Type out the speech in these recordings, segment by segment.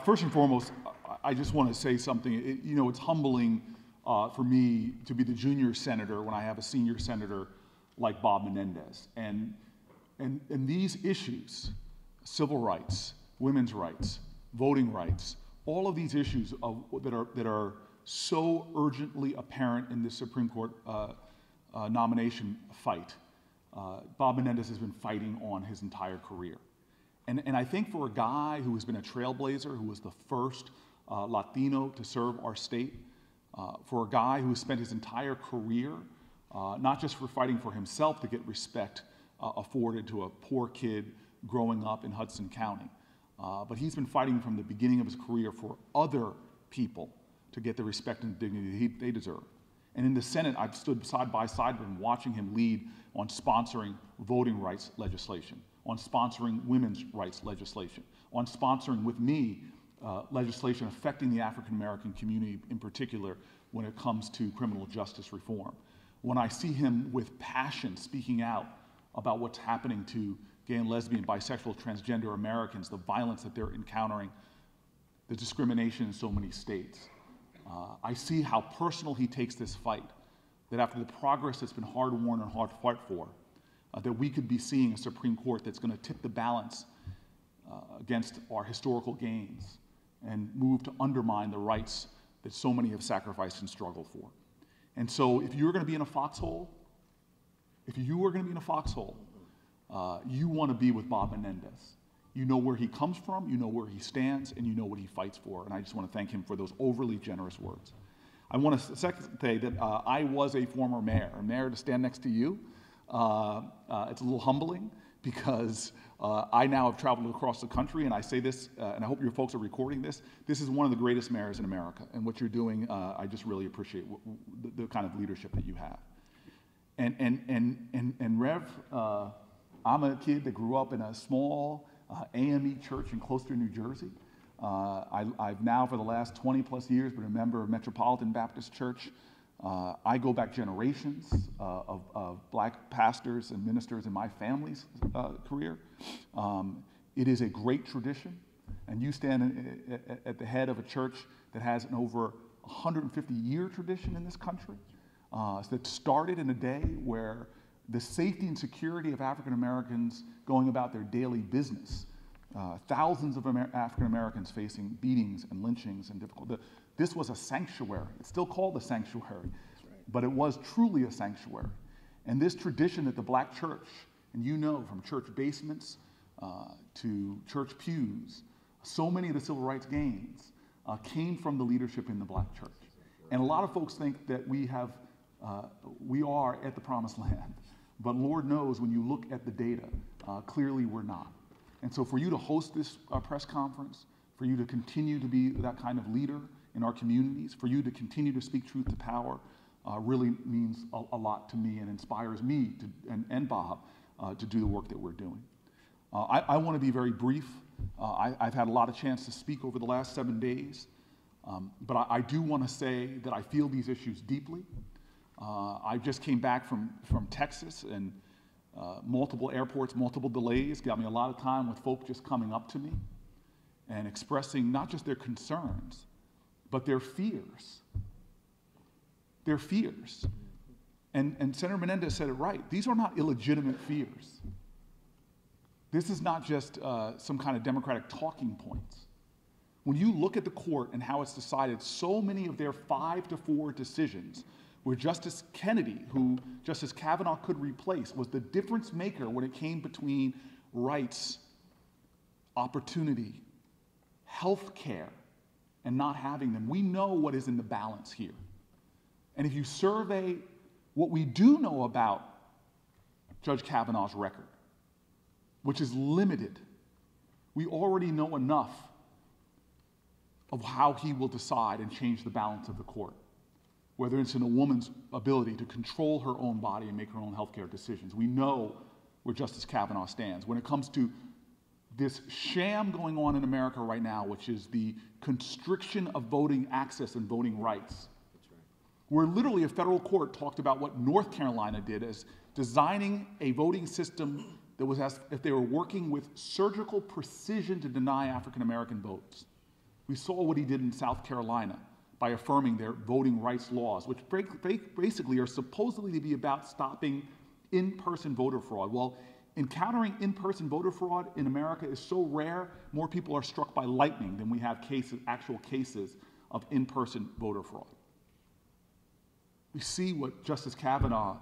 First and foremost, I just want to say something. It's humbling for me to be the junior senator when I have a senior senator like Bob Menendez. And these issues, civil rights, women's rights, voting rights, all of these issues that are so urgently apparent in this Supreme Court nomination fight, Bob Menendez has been fighting on his entire career. And I think for a guy who has been a trailblazer, who was the first Latino to serve our state, for a guy who has spent his entire career, not just for fighting for himself to get respect afforded to a poor kid growing up in Hudson County, but he's been fighting from the beginning of his career for other people to get the respect and dignity they deserve. And in the Senate, I've stood side by side with him, watching him lead on sponsoring voting rights legislation, on sponsoring women's rights legislation, on sponsoring with me legislation affecting the African American community in particular when it comes to criminal justice reform. When I see him with passion speaking out about what's happening to gay and lesbian, bisexual, transgender Americans, the violence that they're encountering, the discrimination in so many states, I see how personal he takes this fight, that after the progress that's been hard-won and hard fought for, that we could be seeing a Supreme Court that's going to tip the balance against our historical gains and move to undermine the rights that so many have sacrificed and struggled for. And so if you're going to be in a foxhole, you want to be with Bob Menendez. You know where he comes from, you know where he stands, and you know what he fights for. And I just want to thank him for those overly generous words. I want to say that I was a former mayor. A mayor to stand next to you, it's a little humbling because I now have traveled across the country, and I say this, and I hope your folks are recording this. This is one of the greatest mayors in America, and what you're doing, I just really appreciate the kind of leadership that you have. And Rev, I'm a kid that grew up in a small AME church in Closter, New Jersey. I've now, for the last 20 plus years, been a member of Metropolitan Baptist Church. I go back generations of black pastors and ministers in my family's career. It is a great tradition, and you stand at the head of a church that has an over 150-year tradition in this country, that started in a day where the safety and security of African Americans going about their daily business, thousands of African Americans facing beatings and lynchings and difficulty. This was a sanctuary. It's still called a sanctuary, but it was truly a sanctuary. And this tradition that the black church, and you know, from church basements to church pews, so many of the civil rights gains came from the leadership in the black church. And a lot of folks think that we are at the promised land. But Lord knows, when you look at the data, clearly we're not. And so for you to host this press conference, for you to continue to be that kind of leader in our communities, for you to continue to speak truth to power, really means a lot to me and inspires me and Bob to do the work that we're doing. I want to be very brief. I've had a lot of chance to speak over the last 7 days, but I do want to say that I feel these issues deeply. I just came back from Texas, and multiple airports, multiple delays, got me a lot of time with folk just coming up to me and expressing not just their concerns, but their fears. Their fears. And Senator Menendez said it right. These are not illegitimate fears. This is not just some kind of Democratic talking points. When you look at the court and how it's decided, so many of their 5-4 decisions where Justice Kennedy, who Justice Kavanaugh could replace, was the difference maker when it came between rights, opportunity, health care, and not having them. We know what is in the balance here. And if you survey what we do know about Judge Kavanaugh's record, which is limited, we already know enough of how he will decide and change the balance of the court, whether it's in a woman's ability to control her own body and make her own healthcare decisions. We know where Justice Kavanaugh stands. When it comes to this sham going on in America right now, which is the constriction of voting access and voting rights, where literally a federal court talked about what North Carolina did as designing a voting system that was as if they were working with surgical precision to deny African American votes. We saw what he did in South Carolina by affirming their voting rights laws, which basically are supposedly to be about stopping in-person voter fraud. Well, encountering in-person voter fraud in America is so rare, more people are struck by lightning than we have actual cases of in-person voter fraud. We see what Justice Kavanaugh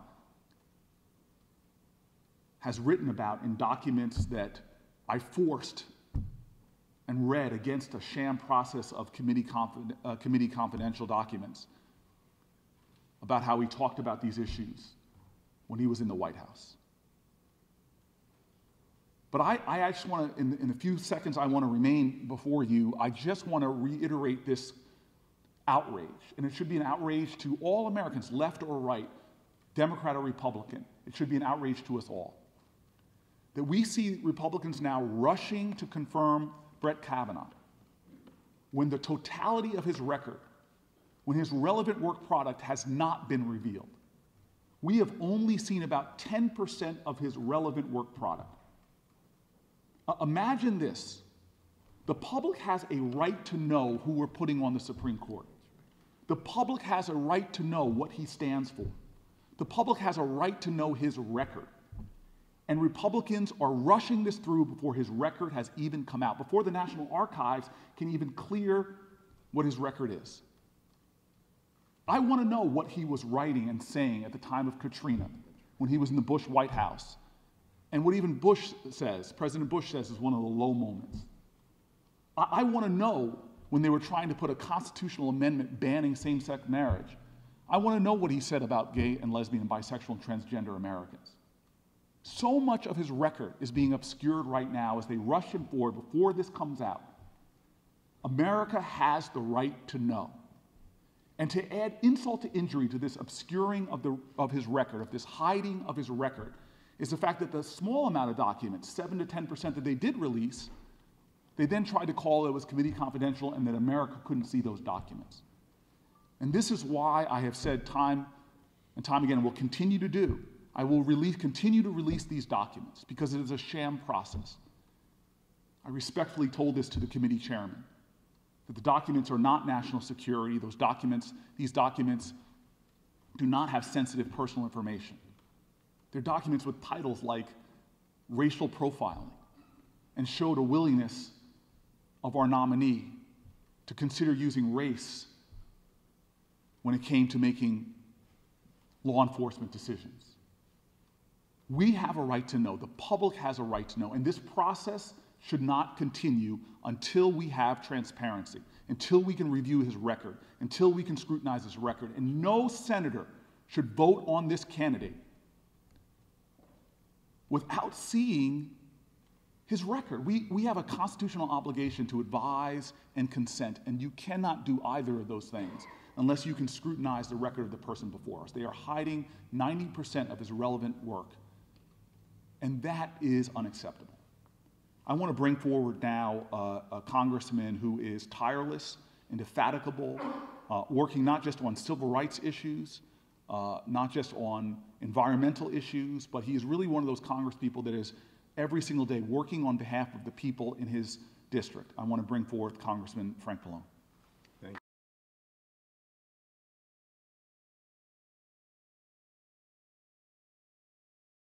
has written about in documents that I forced and read against a sham process of committee confidential documents about how he talked about these issues when he was in the White House. But I just want to, in the few seconds I want to remain before you, I just want to reiterate this outrage. And it should be an outrage to all Americans, left or right, Democrat or Republican. It should be an outrage to us all. That we see Republicans now rushing to confirm Brett Kavanaugh when the totality of his record, when his relevant work product has not been revealed. We have only seen about 10% of his relevant work product. Imagine this. The public has a right to know who we're putting on the Supreme Court. The public has a right to know what he stands for. The public has a right to know his record. And Republicans are rushing this through before his record has even come out, before the National Archives can even clear what his record is. I want to know what he was writing and saying at the time of Katrina, when he was in the Bush White House, and what even Bush says, President Bush says, is one of the low moments. I want to know when they were trying to put a constitutional amendment banning same-sex marriage. I want to know what he said about gay and lesbian and bisexual and transgender Americans. So much of his record is being obscured right now as they rush him forward before this comes out. America has the right to know. And to add insult to injury to this obscuring of his record, of this hiding of his record, is the fact that the small amount of documents, 7 to 10% that they did release, they then tried to call it was committee confidential and that America couldn't see those documents. And this is why I have said time and time again, and will continue to do, I will continue to release these documents because it is a sham process. I respectfully told this to the committee chairman, that the documents are not national security. These documents do not have sensitive personal information. They're documents with titles like racial profiling and showed a willingness of our nominee to consider using race when it came to making law enforcement decisions. We have a right to know, the public has a right to know, and this process should not continue until we have transparency, until we can review his record, until we can scrutinize his record. And no senator should vote on this candidate without seeing his record. We have a constitutional obligation to advise and consent, and you cannot do either of those things unless you can scrutinize the record of the person before us. They are hiding 90% of his relevant work, and that is unacceptable. I want to bring forward now a congressman who is tireless, indefatigable, working not just on civil rights issues, not just on environmental issues, but he is really one of those congresspeople that is every single day working on behalf of the people in his district. I want to bring forth Congressman Frank Pallone.